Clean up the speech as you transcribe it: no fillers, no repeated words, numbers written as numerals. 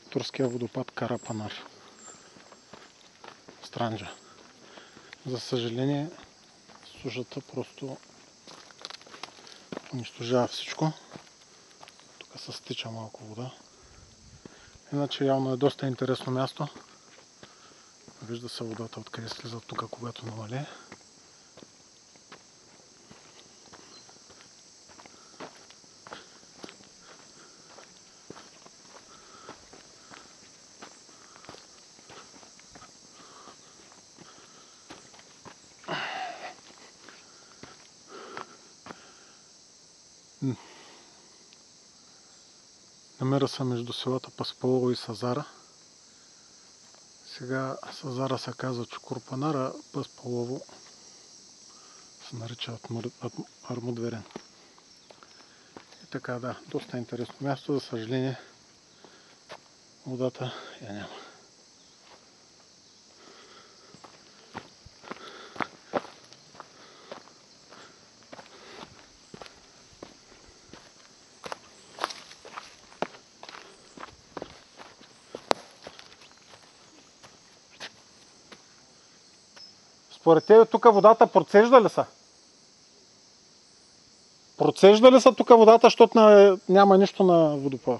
турския водопад Карапанар, Странджа. За съжаление, сушата просто унищожава всичко. Тук се стича малко вода. Иначе явно е доста интересно място. Вижда се водата откъде слиза тук, когато намалее. Намира се между селата Паспалово и Сазара. Сега Сазара се казва Чукурпанар, а Паспалово се нарича Армудверен. И така, да, доста интересно място. За съжаление, водата я няма. Според тебе тук водата процежда ли са? Процежда ли са тук водата, защото няма нищо на водопада?